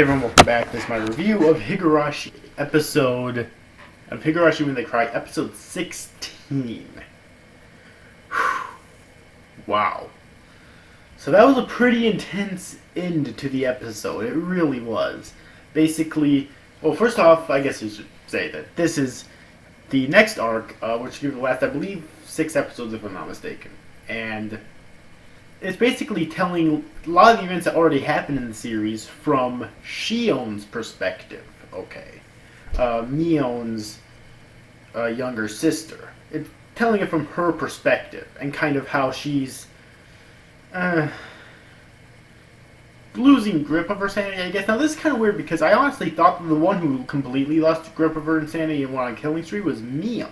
Hey everyone, welcome back. This is my review of Higurashi When They Cry, episode 16. Wow. So that was a pretty intense end to the episode. It really was. Basically, well, first off, I guess you should say that this is the next arc, which will last, I believe, 6 episodes if I'm not mistaken. And it's basically telling a lot of the events that already happened in the series from Shion's perspective. Okay. Mion's younger sister. It's telling it from her perspective and kind of how she's losing grip of her sanity, I guess. Now, this is kind of weird because I honestly thought that the one who completely lost grip of her insanity and went on a killing spree was Mion.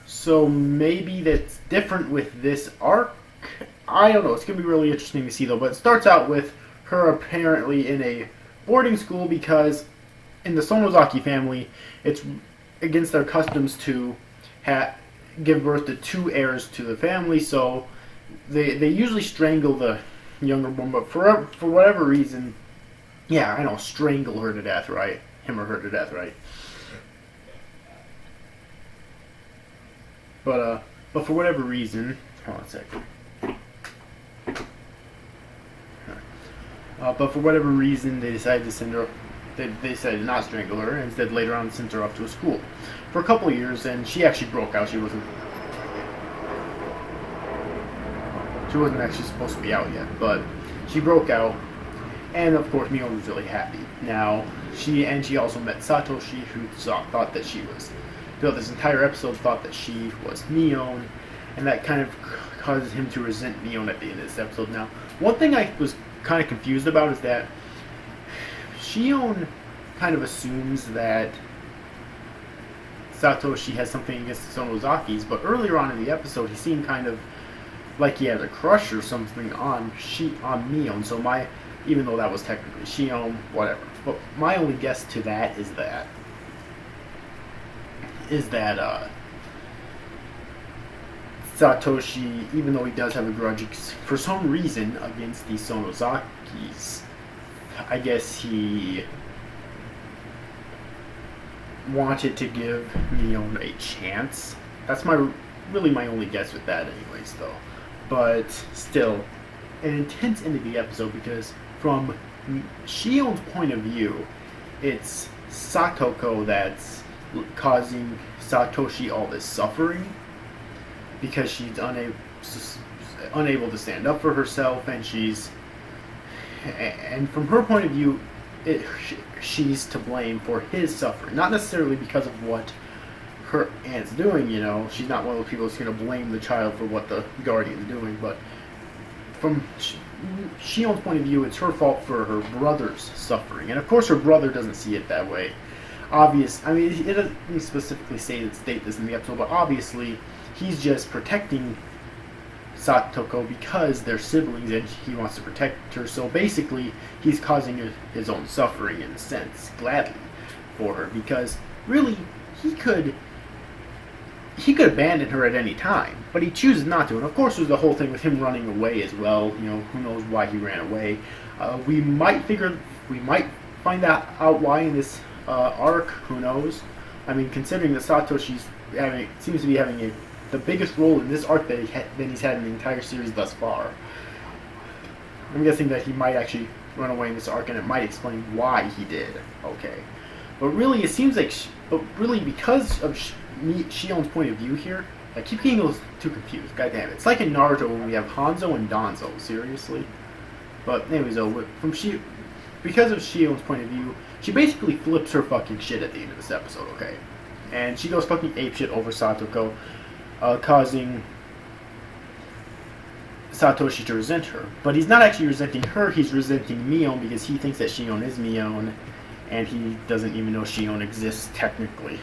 So maybe that's different with this arc. I don't know. It's going to be really interesting to see, though. But it starts out with her apparently in a boarding school because in the Sonozaki family, it's against their customs to give birth to 2 heirs to the family. So they usually strangle the younger one. But for whatever reason, yeah, I know, strangle her to death, right? Him or her to death, right? But for whatever reason, hold on a second. But for whatever reason, they decided to send her. They decided to not strangle her, and instead later on sent her off to a school for a couple of years. And she actually broke out. She wasn't actually supposed to be out yet, but she broke out. And of course, Mion was really happy. Now she also met Satoshi, who thought that she was. Throughout this entire episode, thought that she was Mion, and that kind of causes him to resent Mion at the end of this episode. Now, one thing I was kind of confused about is that Shion kind of assumes that Satoshi has something against the Sonozakis, but earlier on in the episode, he seemed kind of like he had a crush or something on Mion. So even though that was technically Shion, whatever. But my only guess to that is that Satoshi, even though he does have a grudge for some reason against the Sonozakis, I guess he wanted to give Mion a chance. That's really my only guess with that anyways, though. But still, an intense end of the episode because from Shion's point of view, it's Satoko that's causing Satoshi all this suffering because she's unable to stand up for herself, and from her point of view, she's to blame for his suffering, not necessarily because of what her aunt's doing. You know, she's not one of those people who's going to blame the child for what the guardian's doing, but from Shion's point of view, it's her fault for her brother's suffering, and of course her brother doesn't see it that way. I mean, it doesn't specifically state this in the episode, but obviously he's just protecting Satoko because they're siblings and he wants to protect her. So basically, he's causing his own suffering in a sense, gladly, for her, because really he could abandon her at any time, but he chooses not to. And of course, there's the whole thing with him running away as well. You know, who knows why he ran away? We might find out why in this arc. Who knows? I mean, considering that Satoshi's seems to be having the biggest role in this arc that he's had in the entire series thus far. I'm guessing that he might actually run away in this arc, and it might explain why he did. Okay, but really, it seems like, because of Shion's point of view here, I keep getting those two confused. God damn it! It's like in Naruto when we have Hanzo and Danzo. Seriously. But anyways, because of Shion's point of view, she basically flips her fucking shit at the end of this episode, okay? And she goes fucking apeshit over Satoko, causing Satoshi to resent her. But he's not actually resenting her, he's resenting Mion because he thinks that Shion is Mion, and he doesn't even know Shion exists technically.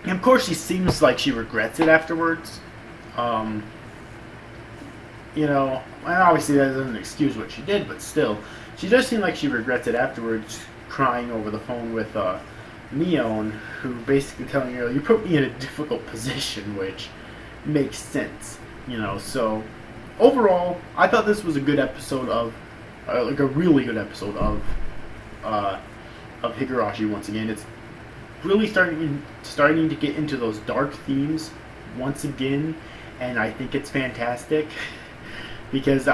And of course, she seems like she regrets it afterwards. You know, and obviously that doesn't excuse what she did, but still, she does seem like she regrets it afterwards, crying over the phone with Mion, who basically telling her, you put me in a difficult position, which makes sense, you know. So overall, I thought this was a good episode of, like a really good episode of Higurashi. Once again, it's really starting to get into those dark themes once again, and I think it's fantastic because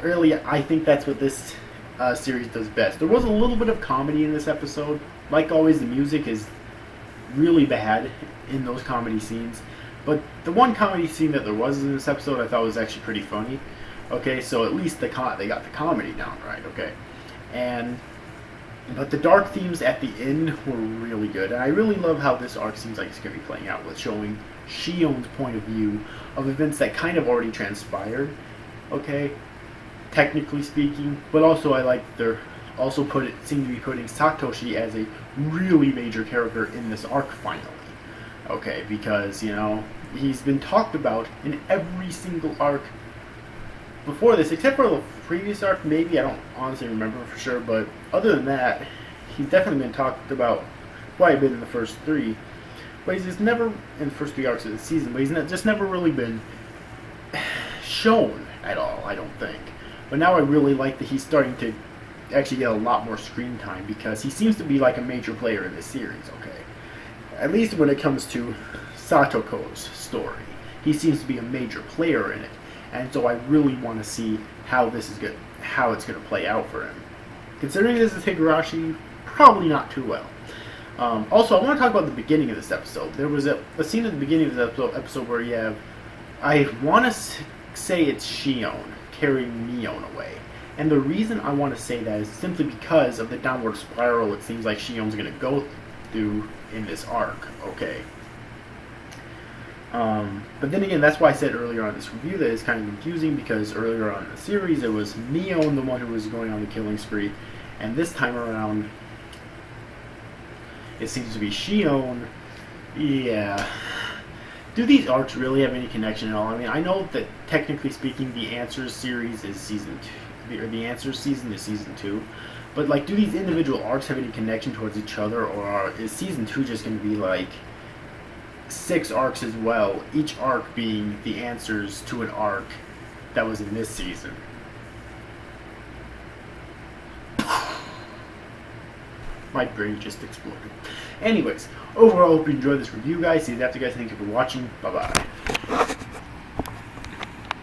really I think that's what this series does best. There was a little bit of comedy in this episode. Like always, the music is really bad in those comedy scenes, but the one comedy scene that there was in this episode I thought was actually pretty funny. Okay, so at least they got the comedy down right. Okay, but the dark themes at the end were really good, and I really love how this arc seems like it's going to be playing out with showing Shion's point of view of events that kind of already transpired. Okay, technically speaking, but also I like they're also seem to be putting Satoshi as a really major character in this arc finally. Okay, because he's been talked about in every single arc before this, except for the previous arc. Maybe I don't honestly remember for sure, but other than that, he's definitely been talked about quite a bit in the first three. But he's just never in the first 3 arcs of the season. But he's just never really been shown at all, I don't think. But now I really like that he's starting to actually get a lot more screen time because he seems to be like a major player in this series. Okay, at least when it comes to Satoko's story, he seems to be a major player in it. And so I really want to see how this is good, how it's going to play out for him. Considering this is Higurashi, probably not too well. Also, I want to talk about the beginning of this episode. There was a scene at the beginning of this episode where you have, I want to say it's Shion carrying Mion away. And the reason I want to say that is simply because of the downward spiral it seems like Shion's going to go through in this arc. Okay. But then again, that's why I said earlier on in this review that it's kind of confusing, because earlier on in the series it was Mion the one who was going on the killing spree, and this time around it seems to be Shion. Yeah. Do these arcs really have any connection at all? I mean, I know that technically speaking the Answers series is season 2, or the Answers season is season 2, but like, do these individual arcs have any connection towards each other, or is season 2 just going to be like 6 arcs as well, each arc being the answers to an arc that was in this season? My brain just exploded. Anyways, overall, I hope you enjoyed this review, guys. See you after, guys. Thank you for watching. Bye-bye.